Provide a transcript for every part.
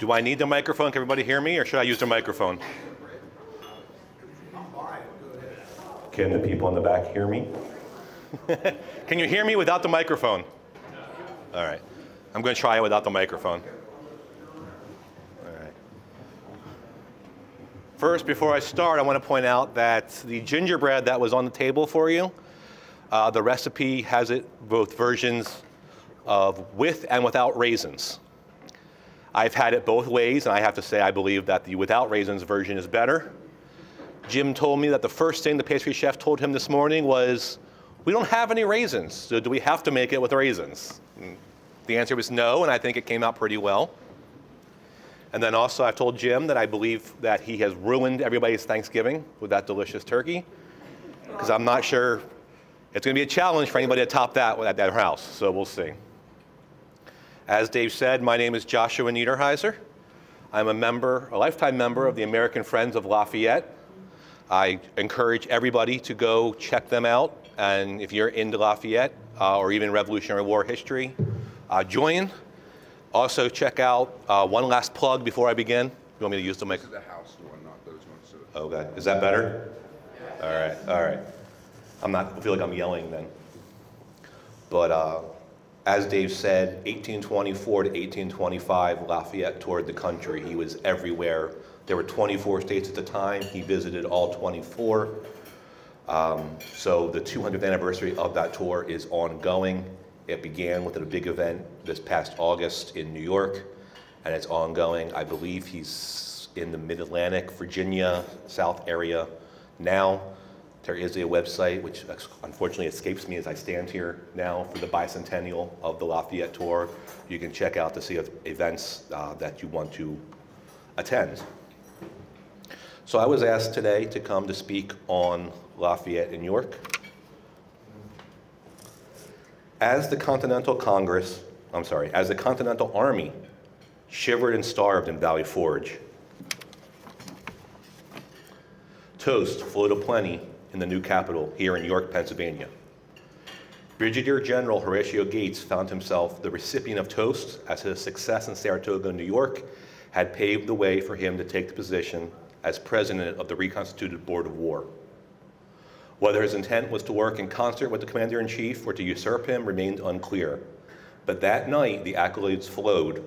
Do I need the microphone? Can everybody hear me, or should I use the microphone? Can the people in the back hear me? Can you hear me without the microphone? All right. I'm going to try it without the microphone. All right. First, before I start, I want to point out that the gingerbread that was on the table for you, the recipe has it both versions of with and without raisins. I've had it both ways, and I have to say I believe that the without raisins version is better. Jim told me that the first thing the pastry chef told him this morning was, we don't have any raisins, so do we have to make it with raisins? And the answer was no, and I think it came out pretty well. And then also I've told Jim that I believe that he has ruined everybody's Thanksgiving with that delicious turkey, because I'm not sure it's going to be a challenge for anybody to top that at their house, so we'll see. As Dave said, my name is Joshua Neiderhiser. I'm a lifetime member of the American Friends of Lafayette. I encourage everybody to go check them out, and if you're into Lafayette or even Revolutionary War history, join. Also check out, one last plug before I begin. You want me to use the mic? This is the house one, not those ones. Okay, is that better? Yeah. All right. I feel like I'm yelling then. But as Dave said, 1824 to 1825, Lafayette toured the country. He was everywhere. There were 24 states at the time. He visited all 24. So the 200th anniversary of that tour is ongoing. It began with a big event this past August in New York, and it's ongoing. I believe he's in the Mid-Atlantic, Virginia, South area now. There is a website, which unfortunately escapes me as I stand here now, for the bicentennial of the Lafayette tour. You can check out to see events that you want to attend. So I was asked today to come to speak on Lafayette in New York. As the Continental Army shivered and starved in Valley Forge, toast flowed aplenty in the new capital here in York, Pennsylvania. Brigadier General Horatio Gates found himself the recipient of toast as his success in Saratoga, New York had paved the way for him to take the position as president of the reconstituted Board of War. Whether his intent was to work in concert with the commander-in-chief or to usurp him remained unclear. But that night, the accolades flowed.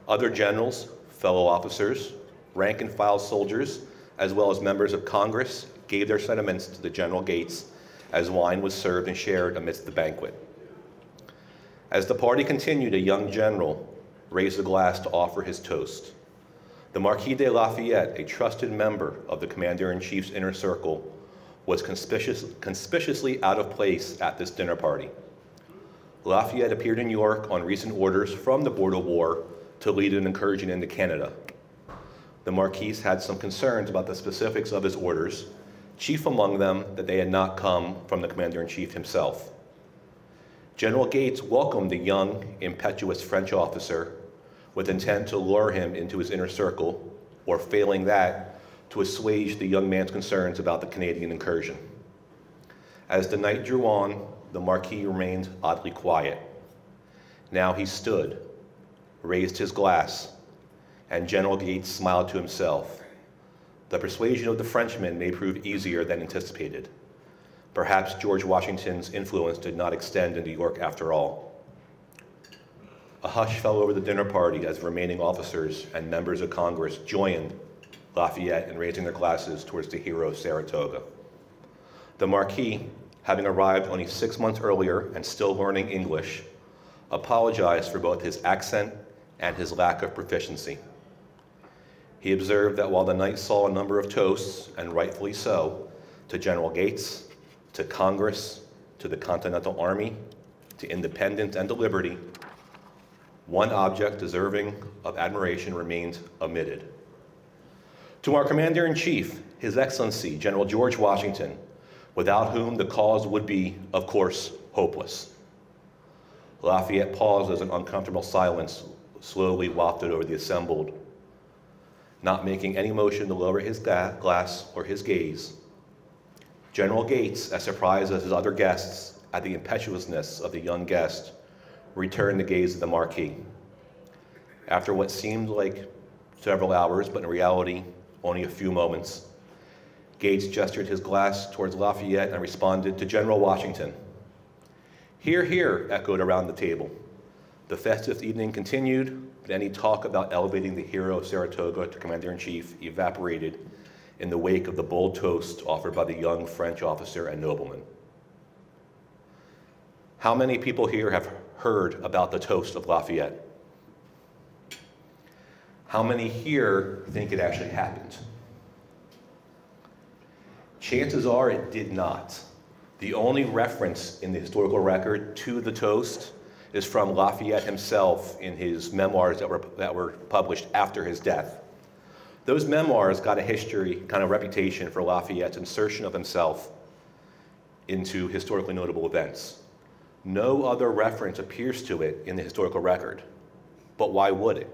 Other generals, fellow officers, rank-and-file soldiers, as well as members of Congress, gave their sentiments to the General Gates as wine was served and shared amidst the banquet. As the party continued, a young general raised a glass to offer his toast. The Marquis de Lafayette, a trusted member of the commander-in-chief's inner circle, was conspicuously out of place at this dinner party. Lafayette appeared in New York on recent orders from the Board of War to lead an incursion into Canada. The Marquis had some concerns about the specifics of his orders, chief among them that they had not come from the commander-in-chief himself. General Gates welcomed the young, impetuous French officer with intent to lure him into his inner circle, or failing that, to assuage the young man's concerns about the Canadian incursion. As the night drew on, the Marquis remained oddly quiet. Now he stood, raised his glass, and General Gates smiled to himself. The persuasion of the Frenchman may prove easier than anticipated. Perhaps George Washington's influence did not extend into New York after all. A hush fell over the dinner party as remaining officers and members of Congress joined Lafayette in raising their glasses towards the hero of Saratoga. The Marquis, having arrived only 6 months earlier and still learning English, apologized for both his accent and his lack of proficiency. He observed that while the night saw a number of toasts, and rightfully so, to General Gates, to Congress, to the Continental Army, to independence and to liberty, one object deserving of admiration remained omitted. To our Commander-in-Chief, His Excellency, General George Washington, without whom the cause would be, of course, hopeless. Lafayette paused as an uncomfortable silence slowly wafted over the assembled, not making any motion to lower his glass or his gaze. General Gates, as surprised as his other guests at the impetuousness of the young guest, returned the gaze of the Marquis. After what seemed like several hours, but in reality, only a few moments, Gates gestured his glass towards Lafayette and responded to General Washington. "Hear, hear," echoed around the table. The festive evening continued, but any talk about elevating the hero of Saratoga to commander-in-chief evaporated in the wake of the bold toast offered by the young French officer and nobleman. How many people here have heard about the toast of Lafayette? How many here think it actually happened? Chances are it did not. The only reference in the historical record to the toast is from Lafayette himself in his memoirs that were published after his death. Those memoirs got a history, kind of reputation for Lafayette's insertion of himself into historically notable events. No other reference appears to it in the historical record. But why would it?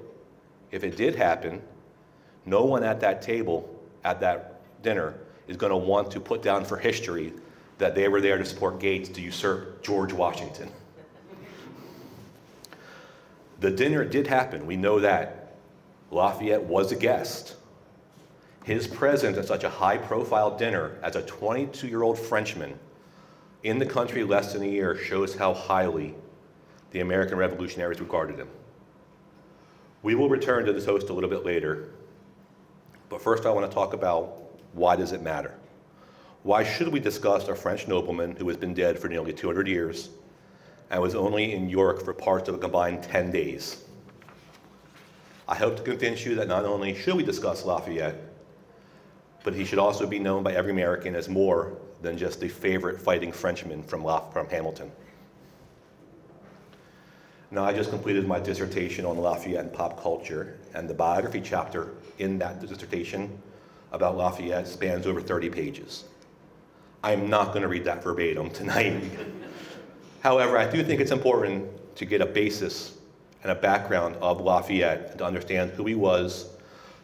If it did happen, no one at that table, at that dinner, is going to want to put down for history that they were there to support Gates to usurp George Washington. The dinner did happen, we know that. Lafayette was a guest. His presence at such a high-profile dinner as a 22-year-old Frenchman in the country less than a year shows how highly the American revolutionaries regarded him. We will return to the toast a little bit later, but first I want to talk about why does it matter? Why should we discuss a French nobleman who has been dead for nearly 200 years and was only in York for parts of a combined 10 days? I hope to convince you that not only should we discuss Lafayette, but he should also be known by every American as more than just a favorite fighting Frenchman from Hamilton. Now, I just completed my dissertation on Lafayette and pop culture, and the biography chapter in that dissertation about Lafayette spans over 30 pages. I'm not going to read that verbatim tonight. However, I do think it's important to get a basis and a background of Lafayette and to understand who he was,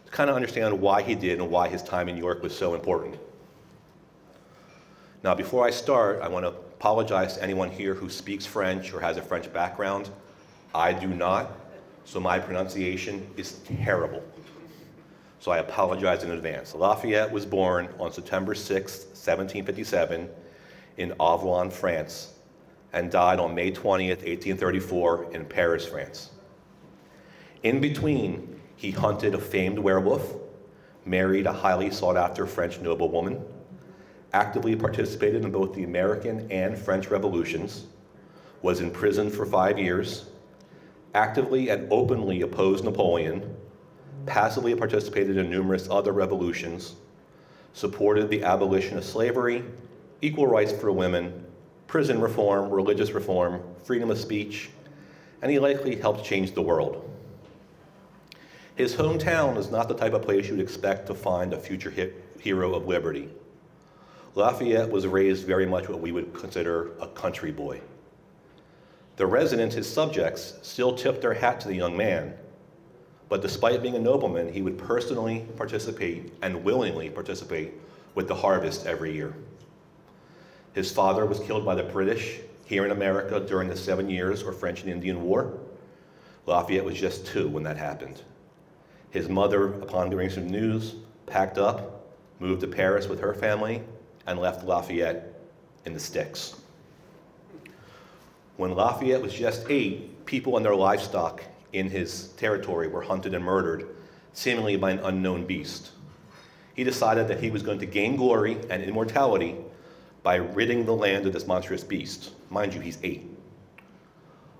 to kind of understand why he did and why his time in York was so important. Now, before I start, I want to apologize to anyone here who speaks French or has a French background. I do not, so my pronunciation is terrible. So I apologize in advance. Lafayette was born on September 6, 1757, in Avelin, France, and died on May 20th, 1834, in Paris, France. In between, he hunted a famed werewolf, married a highly sought-after French noblewoman, actively participated in both the American and French revolutions, was imprisoned for 5 years, actively and openly opposed Napoleon, passively participated in numerous other revolutions, supported the abolition of slavery, equal rights for women, prison reform, religious reform, freedom of speech, and he likely helped change the world. His hometown is not the type of place you would expect to find a future hero of liberty. Lafayette was raised very much what we would consider a country boy. The residents, his subjects, still tipped their hat to the young man, but despite being a nobleman, he would personally participate and willingly participate with the harvest every year. His father was killed by the British here in America during the 7 years or French and Indian War. Lafayette was just 2 when that happened. His mother, upon hearing some news, packed up, moved to Paris with her family, and left Lafayette in the sticks. When Lafayette was just 8, people and their livestock in his territory were hunted and murdered, seemingly by an unknown beast. He decided that he was going to gain glory and immortality by ridding the land of this monstrous beast. Mind you, he's 8.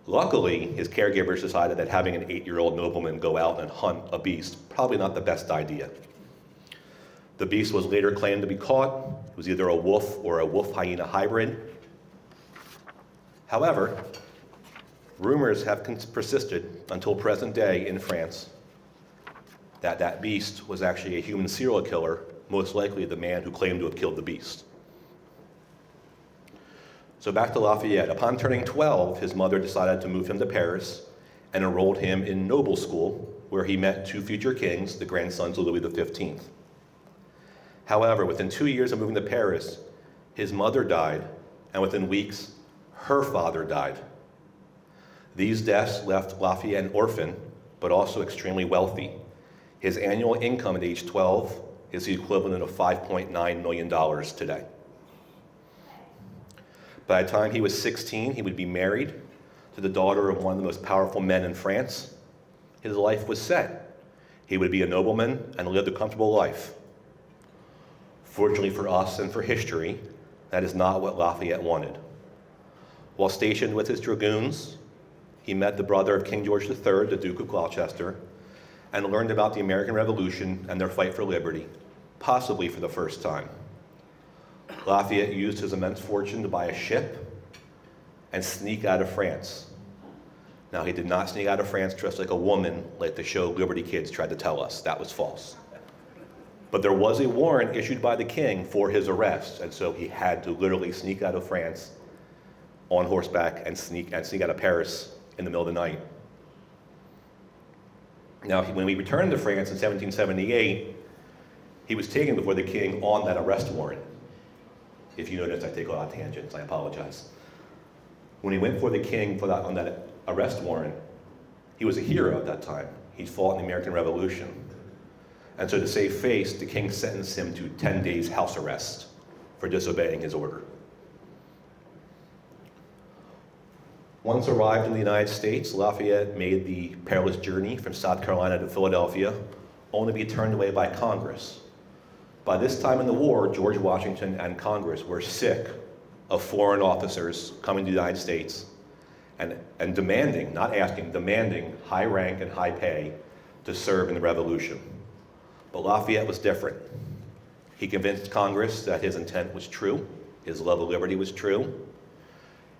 Luckily, his caregivers decided that having an 8-year-old nobleman go out and hunt a beast, probably not the best idea. The beast was later claimed to be caught. It was either a wolf or a wolf-hyena hybrid. However, rumors have persisted until present day in France that that beast was actually a human serial killer, most likely the man who claimed to have killed the beast. So back to Lafayette. Upon turning 12, his mother decided to move him to Paris and enrolled him in noble school, where he met 2 future kings, the grandsons of Louis XV. However, within 2 years of moving to Paris, his mother died, and within weeks, her father died. These deaths left Lafayette an orphan but also extremely wealthy. His annual income at age 12 is the equivalent of $5.9 million today. By the time he was 16, he would be married to the daughter of one of the most powerful men in France. His life was set. He would be a nobleman and live a comfortable life. Fortunately for us and for history, that is not what Lafayette wanted. While stationed with his dragoons, he met the brother of King George III, the Duke of Gloucester, and learned about the American Revolution and their fight for liberty, possibly for the first time. Lafayette used his immense fortune to buy a ship and sneak out of France. Now, he did not sneak out of France dressed like a woman, like the show Liberty Kids tried to tell us. That was false. But there was a warrant issued by the king for his arrest, and so he had to literally sneak out of France on horseback and sneak out of Paris in the middle of the night. Now, when we returned to France in 1778, he was taken before the king on that arrest warrant. If you notice, I take a lot of tangents, I apologize. When he went before the king on that arrest warrant, he was a hero at that time. He fought in the American Revolution. And so to save face, the king sentenced him to 10 days house arrest for disobeying his order. Once arrived in the United States, Lafayette made the perilous journey from South Carolina to Philadelphia, only to be turned away by Congress. By this time in the war, George Washington and Congress were sick of foreign officers coming to the United States and demanding, not asking, demanding high rank and high pay to serve in the Revolution. But Lafayette was different. He convinced Congress that his intent was true, his love of liberty was true.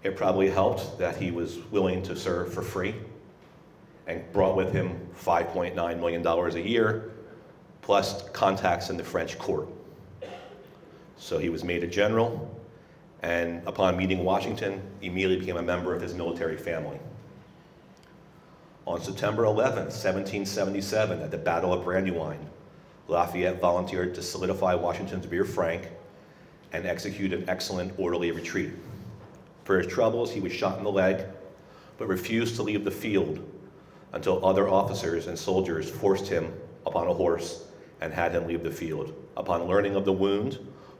It probably helped that he was willing to serve for free and brought with him $5.9 million a year, plus contacts in the French court. So he was made a general, and upon meeting Washington, immediately became a member of his military family. On September 11th, 1777, at the Battle of Brandywine, Lafayette volunteered to solidify Washington's rear flank and execute an excellent orderly retreat. For his troubles, he was shot in the leg, but refused to leave the field until other officers and soldiers forced him upon a horse and had him leave the field. Upon learning of the wound,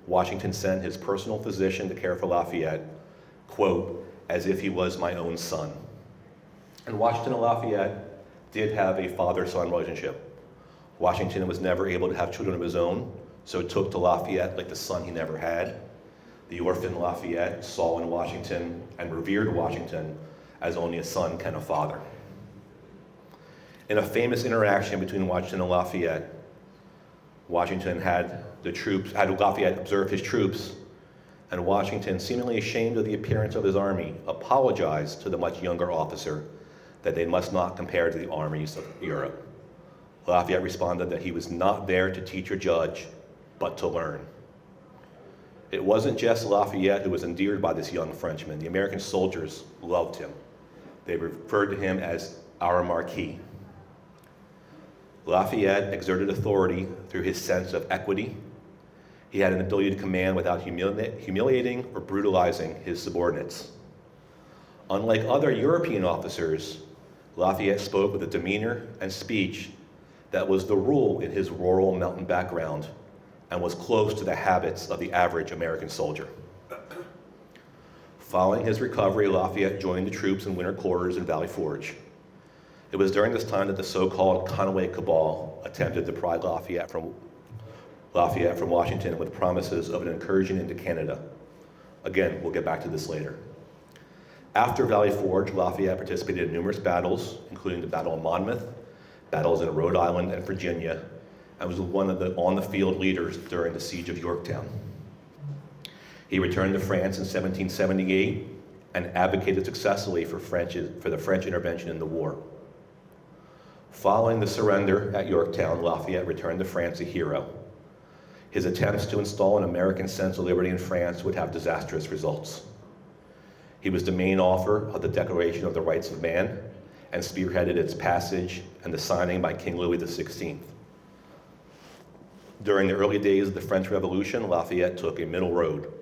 Washington sent his personal physician to care for Lafayette, quote, as if he was my own son. And Washington and Lafayette did have a father-son relationship. Washington was never able to have children of his own, so it took to Lafayette like the son he never had. The orphan Lafayette saw in Washington and revered Washington as only a son can a father. In a famous interaction between Washington and Lafayette, Washington had Lafayette observe his troops, and Washington, seemingly ashamed of the appearance of his army, apologized to the much younger officer that they must not compare to the armies of Europe. Lafayette responded that he was not there to teach or judge, but to learn. It wasn't just Lafayette who was endeared by this young Frenchman. The American soldiers loved him. They referred to him as our Marquis. Lafayette exerted authority through his sense of equity. He had an ability to command without humiliating or brutalizing his subordinates. Unlike other European officers, Lafayette spoke with a demeanor and speech that was the rule in his rural mountain background and was close to the habits of the average American soldier. Following his recovery, Lafayette joined the troops in winter quarters in Valley Forge. It was during this time that the so-called Conway Cabal attempted to pry Lafayette from Washington with promises of an incursion into Canada. Again, we'll get back to this later. After Valley Forge, Lafayette participated in numerous battles, including the Battle of Monmouth, battles in Rhode Island and Virginia, and was one of the on-the-field leaders during the Siege of Yorktown. He returned to France in 1778 and advocated successfully for the French intervention in the war. Following the surrender at Yorktown, Lafayette returned to France a hero. His attempts to install an American sense of liberty in France would have disastrous results. He was the main author of the Declaration of the Rights of Man and spearheaded its passage and the signing by King Louis XVI. During the early days of the French Revolution, Lafayette took a middle road,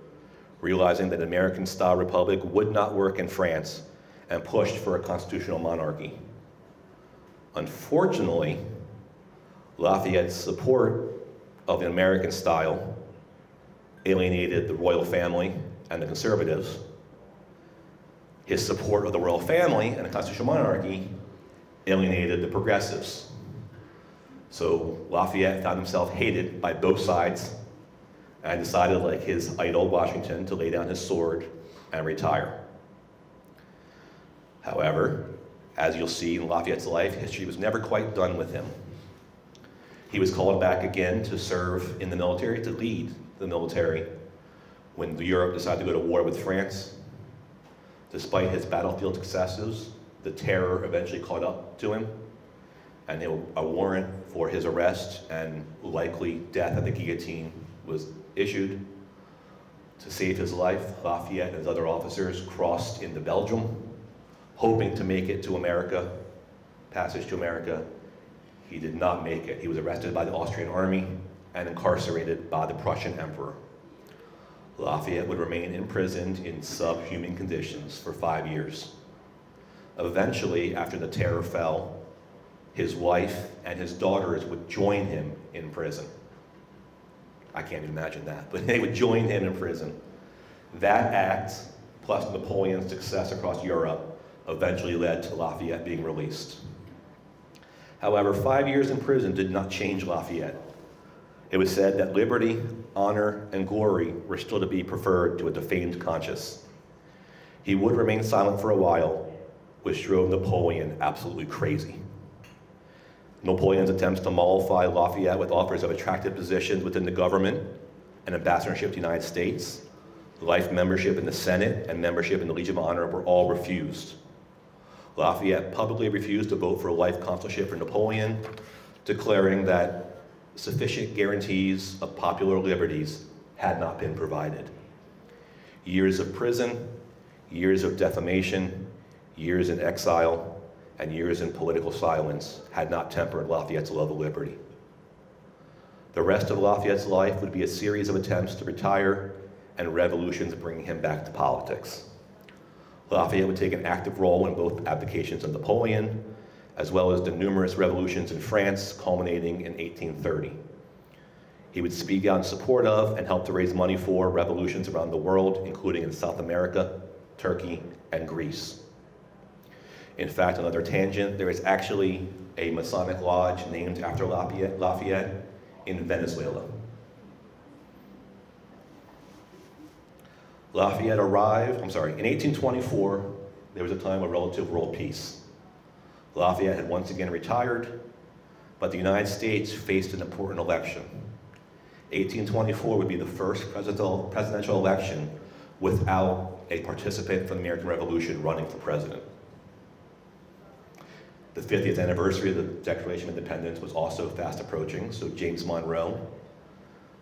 realizing that an American-style republic would not work in France and pushed for a constitutional monarchy. Unfortunately, Lafayette's support of the American style alienated the royal family and the conservatives. His support of the royal family and the constitutional monarchy alienated the progressives. So Lafayette found himself hated by both sides and decided, like his idol Washington, to lay down his sword and retire. However, as you'll see in Lafayette's life, history was never quite done with him. He was called back again to serve in the military, to lead the military, when Europe decided to go to war with France. Despite his battlefield successes, the terror eventually caught up to him, and a warrant for his arrest and likely death at the guillotine was issued. To save his life, Lafayette and his other officers crossed into Belgium, hoping to make it to America, passage to America. He did not make it. He was arrested by the Austrian army and incarcerated by the Prussian emperor. Lafayette would remain imprisoned in subhuman conditions for 5 years. Eventually, after the terror fell, his wife and his daughters would join him in prison. I can't imagine that, but they would join him in prison. That act, plus Napoleon's success across Europe, eventually led to Lafayette being released. However, 5 years in prison did not change Lafayette. It was said that liberty, honor, and glory were still to be preferred to a defamed conscience. He would remain silent for a while, which drove Napoleon absolutely crazy. Napoleon's attempts to mollify Lafayette with offers of attractive positions within the government, an ambassadorship to the United States, life membership in the Senate, and membership in the Legion of Honor were all refused. Lafayette publicly refused to vote for a life consulship for Napoleon, declaring that sufficient guarantees of popular liberties had not been provided. Years of prison, years of defamation, years in exile, and years in political silence had not tempered Lafayette's love of liberty. The rest of Lafayette's life would be a series of attempts to retire and revolutions bringing him back to politics. Lafayette would take an active role in both abdications of Napoleon, as well as the numerous revolutions in France, culminating in 1830. He would speak out in support of and help to raise money for revolutions around the world, including in South America, Turkey, and Greece. In fact, another tangent, there is actually a Masonic lodge named after Lafayette in Venezuela. Lafayette arrived, in 1824, there was a time of relative world peace. Lafayette had once again retired, but the United States faced an important election. 1824 would be the first presidential election without a participant from the American Revolution running for president. The 50th anniversary of the Declaration of Independence was also fast approaching, so James Monroe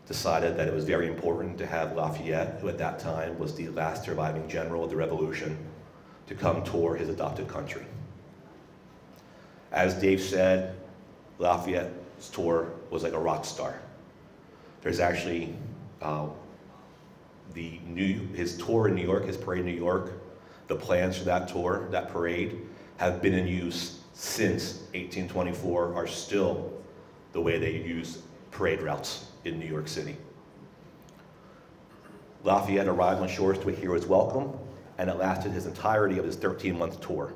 decided that it was very important to have Lafayette, who at that time was the last surviving general of the Revolution, to come tour his adopted country. As Dave said, Lafayette's tour was like a rock star. There's actually his tour in New York, his parade in New York, the plans for that tour, that parade, have been in use since 1824, are still the way they use parade routes in New York City. Lafayette arrived on shores to a hero's welcome, and it lasted his entirety of his 13-month tour.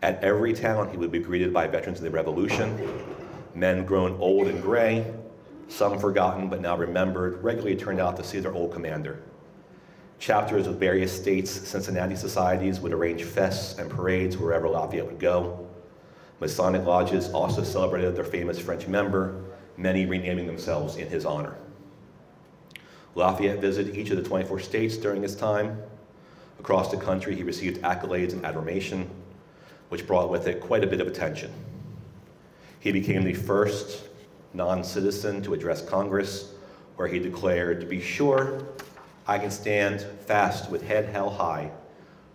At every town, he would be greeted by veterans of the Revolution, men grown old and gray, some forgotten but now remembered, regularly turned out to see their old commander. Chapters of various states' Cincinnati societies would arrange fests and parades wherever Lafayette would go. Masonic lodges also celebrated their famous French member, many renaming themselves in his honor. Lafayette visited each of the 24 states during his time. Across the country, he received accolades and adoration, which brought with it quite a bit of attention. He became the first non-citizen to address Congress, where he declared, "To be sure, I can stand fast with head held high,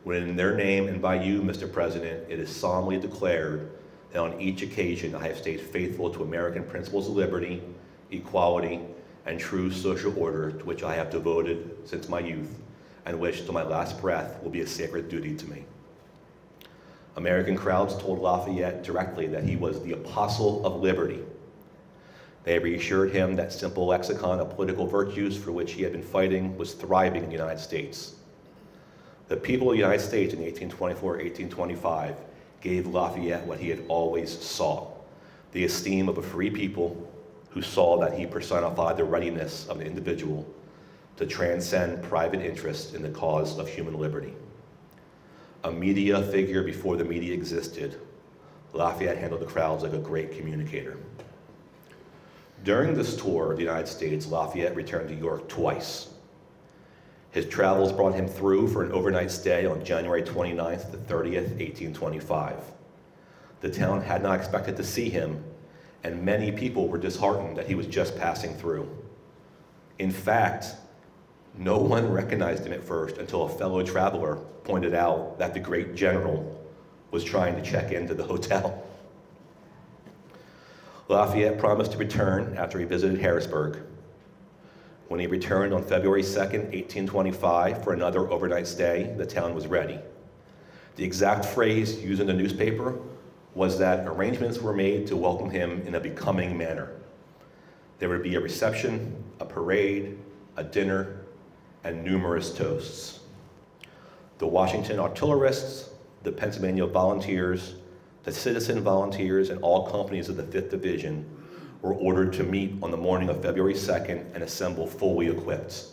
when in their name and by you, Mr. President, it is solemnly declared that on each occasion I have stayed faithful to American principles of liberty, equality, and true social order to which I have devoted since my youth, and which to my last breath will be a sacred duty to me." American crowds told Lafayette directly that he was the apostle of liberty. They reassured him that simple lexicon of political virtues for which he had been fighting was thriving in the United States. The people of the United States in 1824-1825 gave Lafayette what he had always sought, the esteem of a free people who saw that he personified the readiness of an individual to transcend private interest in the cause of human liberty. A media figure before the media existed, Lafayette handled the crowds like a great communicator. During this tour of the United States, Lafayette returned to York twice. His travels brought him through for an overnight stay on January 29th to 30th, 1825. The town had not expected to see him, and many people were disheartened that he was just passing through. In fact, no one recognized him at first until a fellow traveler pointed out that the great general was trying to check into the hotel. Lafayette promised to return after he visited Harrisburg. When he returned on February 2nd, 1825 for another overnight stay, the town was ready. The exact phrase used in the newspaper was that arrangements were made to welcome him in a becoming manner. There would be a reception, a parade, a dinner, and numerous toasts. The Washington Artillerists, the Pennsylvania Volunteers, the Citizen Volunteers, and all companies of the 5th Division were ordered to meet on the morning of February 2nd and assemble fully equipped.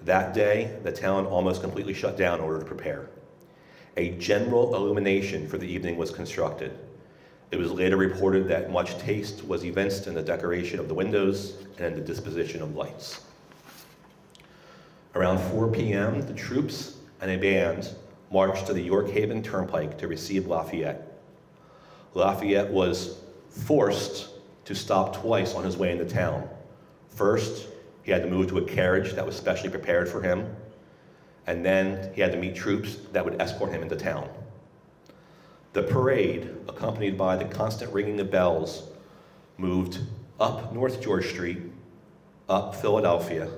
That day, the town almost completely shut down in order to prepare. A general illumination for the evening was constructed. It was later reported that much taste was evinced in the decoration of the windows and in the disposition of lights. Around 4 p.m., the troops and a band marched to the York Haven Turnpike to receive Lafayette. Lafayette was forced to stop twice on his way into town. First, he had to move to a carriage that was specially prepared for him, and then he had to meet troops that would escort him into town. The parade, accompanied by the constant ringing of bells, moved up North George Street, up Philadelphia,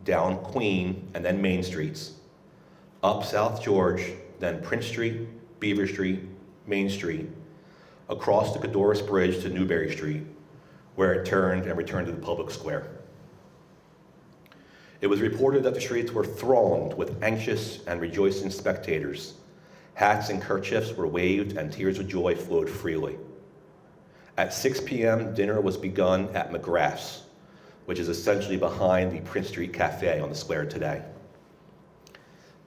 down Queen and then Main Streets, up South George, then Prince Street, Beaver Street, Main Street, across the Codorus Bridge to Newberry Street, where it turned and returned to the public square. It was reported that the streets were thronged with anxious and rejoicing spectators. Hats and kerchiefs were waved and tears of joy flowed freely. At 6 p.m., dinner was begun at McGrath's, which is essentially behind the Prince Street Cafe on the square today.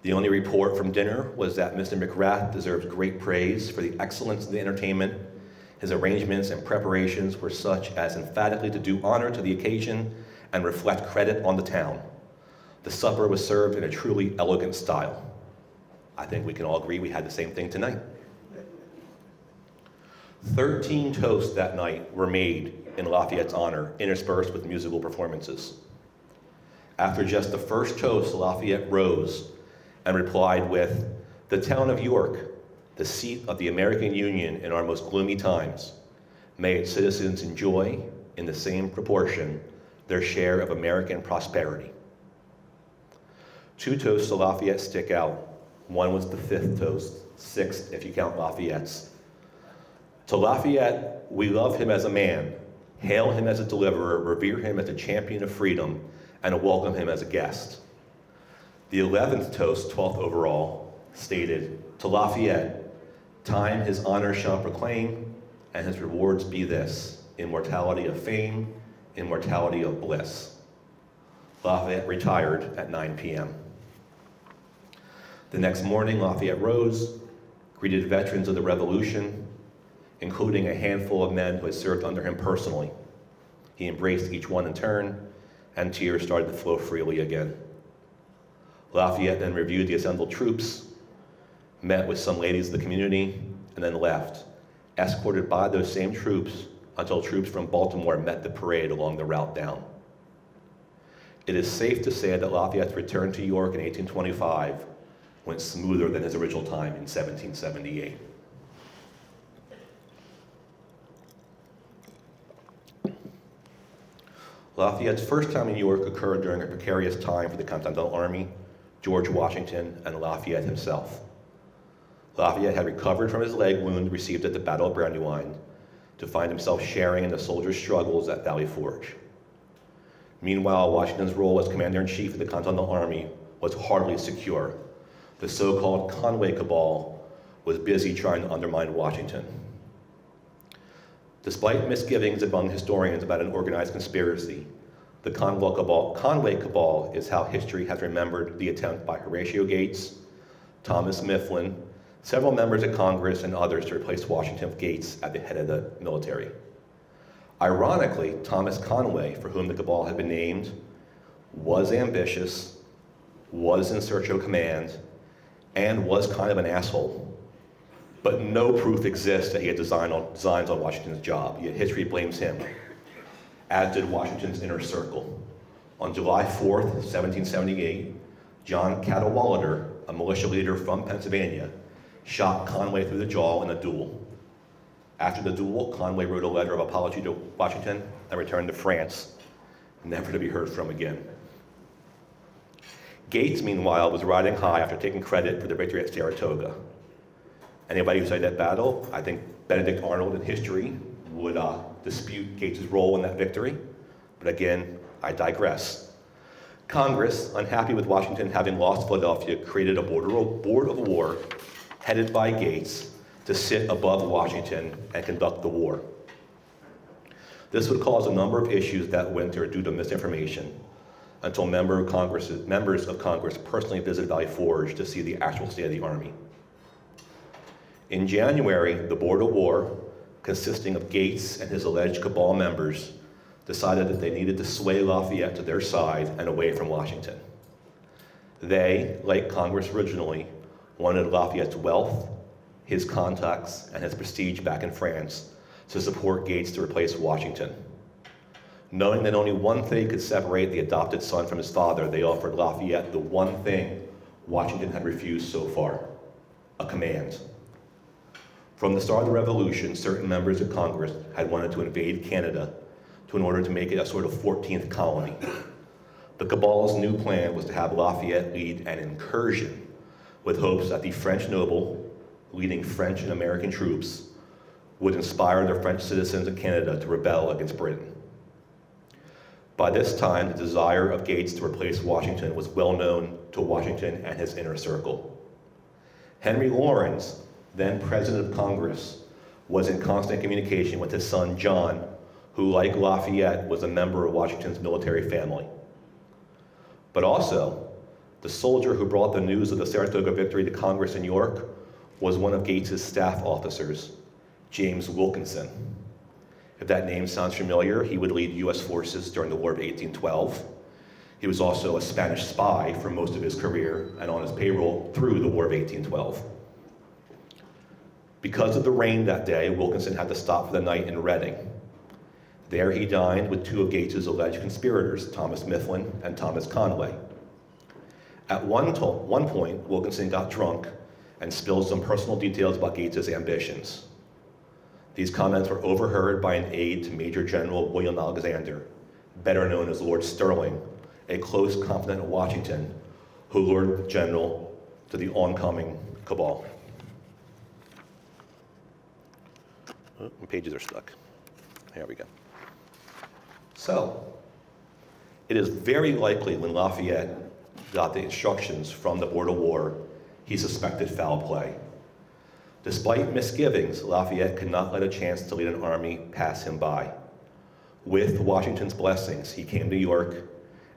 The only report from dinner was that Mr. McGrath deserves great praise for the excellence of the entertainment. His arrangements and preparations were such as emphatically to do honor to the occasion and reflect credit on the town. The supper was served in a truly elegant style. I think we can all agree we had the same thing tonight. 13 toasts that night were made in Lafayette's honor, interspersed with musical performances. After just the first toast, Lafayette rose and replied with, "The town of York, the seat of the American Union in our most gloomy times, may its citizens enjoy, in the same proportion, their share of American prosperity." Two toasts to Lafayette stick out. One was the 5th toast, 6th if you count Lafayette's. To Lafayette, we love him as a man, hail him as a deliverer, revere him as a champion of freedom, and welcome him as a guest. The 11th toast, 12th overall, stated, "To Lafayette, time his honor shall proclaim, and his rewards be this, immortality of fame, immortality of bliss." Lafayette retired at 9 p.m. The next morning, Lafayette rose, greeted veterans of the Revolution, including a handful of men who had served under him personally. He embraced each one in turn, and tears started to flow freely again. Lafayette then reviewed the assembled troops, met with some ladies of the community, and then left, escorted by those same troops until troops from Baltimore met the parade along the route down. It is safe to say that Lafayette's return to York in 1825 went smoother than his original time in 1778. Lafayette's first time in York occurred during a precarious time for the Continental Army, George Washington, and Lafayette himself. Lafayette had recovered from his leg wound received at the Battle of Brandywine to find himself sharing in the soldiers' struggles at Valley Forge. Meanwhile, Washington's role as commander-in-chief of the Continental Army was hardly secure. The so-called Conway Cabal was busy trying to undermine Washington. Despite misgivings among historians about an organized conspiracy, the Conway Cabal is how history has remembered the attempt by Horatio Gates, Thomas Mifflin, several members of Congress, and others to replace Washington with Gates at the head of the military. Ironically, Thomas Conway, for whom the cabal had been named, was ambitious, was in search of command, and was kind of an asshole. But no proof exists that he had designs on Washington's job, yet history blames him, as did Washington's inner circle. On July 4th, 1778, John Cadwalader, a militia leader from Pennsylvania, shot Conway through the jaw in a duel. After the duel, Conway wrote a letter of apology to Washington and returned to France, never to be heard from again. Gates, meanwhile, was riding high after taking credit for the victory at Saratoga. Anybody who studied that battle, I think Benedict Arnold in history would dispute Gates' role in that victory, but again, I digress. Congress, unhappy with Washington having lost Philadelphia, created a board of war headed by Gates to sit above Washington and conduct the war. This would cause a number of issues that winter due to misinformation until members of Congress personally visited Valley Forge to see the actual state of the Army. In January, the Board of War, consisting of Gates and his alleged cabal members, decided that they needed to sway Lafayette to their side and away from Washington. They, like Congress originally, wanted Lafayette's wealth, his contacts, and his prestige back in France to support Gates to replace Washington. Knowing that only one thing could separate the adopted son from his father, they offered Lafayette the one thing Washington had refused so far: a command. From the start of the Revolution, certain members of Congress had wanted to invade Canada in order to make it a sort of 14th colony. The cabal's new plan was to have Lafayette lead an incursion with hopes that the French noble, leading French and American troops, would inspire the French citizens of Canada to rebel against Britain. By this time, the desire of Gates to replace Washington was well known to Washington and his inner circle. Henry Laurens, then President of Congress, was in constant communication with his son John, who, like Lafayette, was a member of Washington's military family. But also, the soldier who brought the news of the Saratoga victory to Congress in York was one of Gates's staff officers, James Wilkinson. If that name sounds familiar, he would lead U.S. forces during the War of 1812. He was also a Spanish spy for most of his career and on his payroll through the War of 1812. Because of the rain that day, Wilkinson had to stop for the night in Reading. There he dined with two of Gates's alleged conspirators, Thomas Mifflin and Thomas Conway. At one point, Wilkinson got drunk and spilled some personal details about Gates's ambitions. These comments were overheard by an aide to Major General William Alexander, better known as Lord Stirling, a close confidant of Washington, who lured the general to the oncoming cabal. Oh, my pages are stuck. There we go. So, it is very likely when Lafayette got the instructions from the Board of War, he suspected foul play. Despite misgivings, Lafayette could not let a chance to lead an army pass him by. With Washington's blessings, he came to York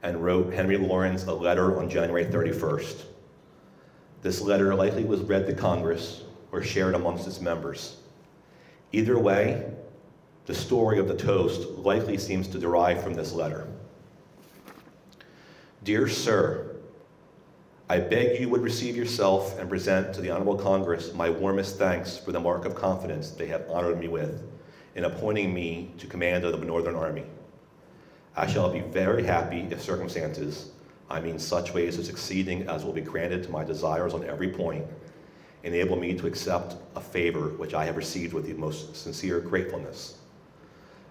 and wrote Henry Laurens a letter on January 31st. This letter likely was read to Congress or shared amongst its members. Either way, the story of the toast likely seems to derive from this letter. Dear Sir, I beg you would receive yourself and present to the Honorable Congress my warmest thanks for the mark of confidence they have honored me with in appointing me to command of the Northern Army. I shall be very happy if circumstances, I mean such ways of succeeding as will be granted to my desires on every point, enable me to accept a favor which I have received with the most sincere gratefulness.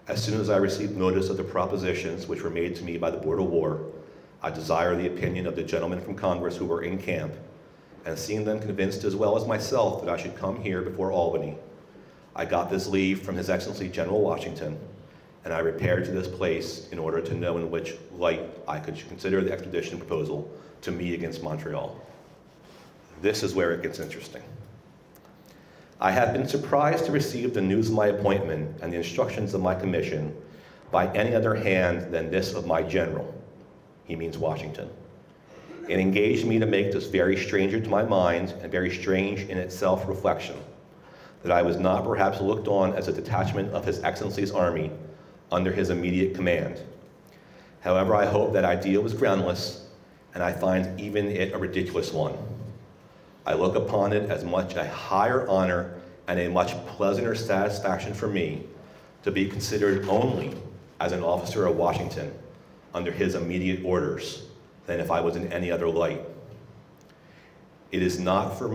As soon as I received notice of the propositions which were made to me by the Board of War, I desire the opinion of the gentlemen from Congress who were in camp, and seeing them convinced as well as myself that I should come here before Albany, I got this leave from His Excellency General Washington, and I repaired to this place in order to know in which light I could consider the expedition proposal to meet against Montreal. This is where it gets interesting. I had been surprised to receive the news of my appointment and the instructions of my commission by any other hand than this of my general. He means Washington. It engaged me to make this very stranger to my mind and very strange in its self-reflection, that I was not perhaps looked on as a detachment of His Excellency's army under his immediate command. However, I hope that idea was groundless, and I find even it a ridiculous one. I look upon it as much a higher honor and a much pleasanter satisfaction for me to be considered only as an officer of Washington under his immediate orders than if I was in any other light. It is not for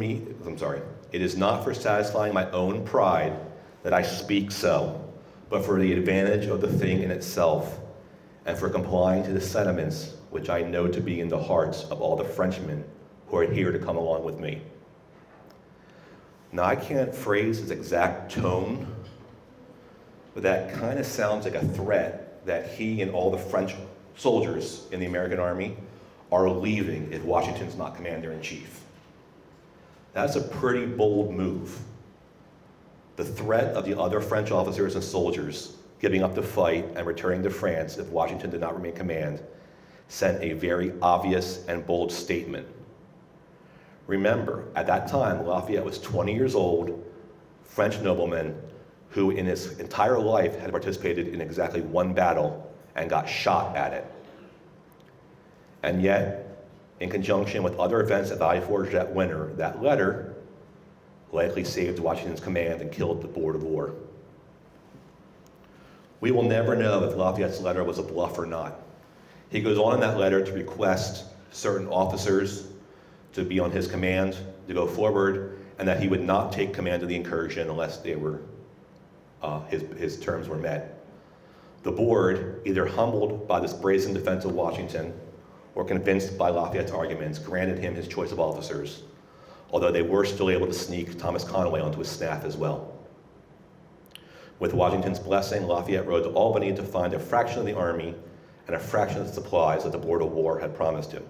satisfying my own pride that I speak so, but for the advantage of the thing in itself, and for complying to the sentiments which I know to be in the hearts of all the Frenchmen who are here to come along with me. Now, I can't phrase his exact tone, but that kind of sounds like a threat that he and all the French soldiers in the American army are leaving if Washington's not commander-in-chief. That's a pretty bold move. The threat of the other French officers and soldiers giving up the fight and returning to France if Washington did not remain in command sent a very obvious and bold statement. Remember, at that time, Lafayette was 20 years old, French nobleman who in his entire life had participated in exactly one battle and got shot at it. And yet, in conjunction with other events that Valley Forge that winter, that letter likely saved Washington's command and killed the Board of War. We will never know if Lafayette's letter was a bluff or not. He goes on in that letter to request certain officers to be on his command, to go forward, and that he would not take command of the incursion unless they were, his terms were met. The board, either humbled by this brazen defense of Washington or convinced by Lafayette's arguments, granted him his choice of officers, although they were still able to sneak Thomas Conway onto his staff as well. With Washington's blessing, Lafayette rode to Albany to find a fraction of the army and a fraction of the supplies that the Board of War had promised him.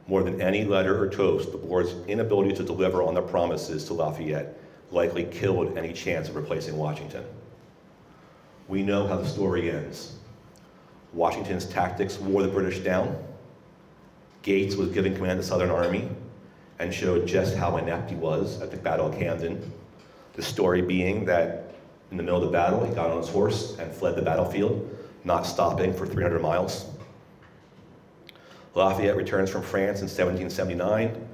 More than any letter or toast, the board's inability to deliver on their promises to Lafayette likely killed any chance of replacing Washington. We know how the story ends. Washington's tactics wore the British down. Gates was giving command to the Southern Army and showed just how inept he was at the Battle of Camden. The story being that in the middle of the battle, he got on his horse and fled the battlefield, not stopping for 300 miles. Lafayette returns from France in 1779,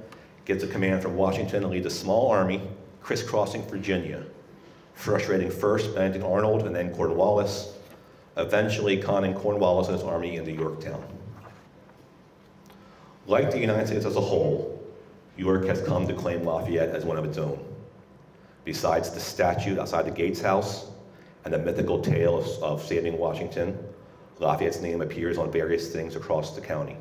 gets a command from Washington and leads a small army crisscrossing Virginia, frustrating first Benedict Arnold and then Cornwallis, eventually conning Cornwallis and his army into Yorktown. Like the United States as a whole, York has come to claim Lafayette as one of its own. Besides the statue outside the Gates House and the mythical tale of saving Washington, Lafayette's name appears on various things across the county.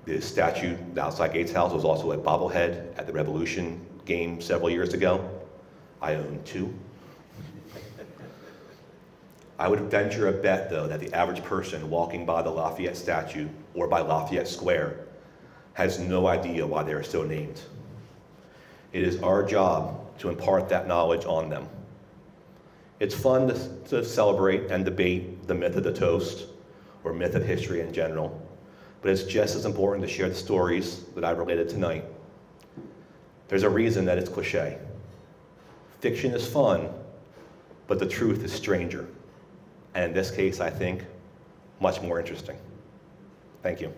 The statue outside Gates House was also at Bobblehead at the Revolution game several years ago. I own two. I would venture a bet, though, that the average person walking by the Lafayette statue or by Lafayette Square has no idea why they are so named. It is our job to impart that knowledge on them. It's fun to celebrate and debate the myth of the toast or myth of history in general, but it's just as important to share the stories that I related tonight. There's a reason that it's cliche. Fiction is fun, but the truth is stranger. And in this case, I think, much more interesting. Thank you.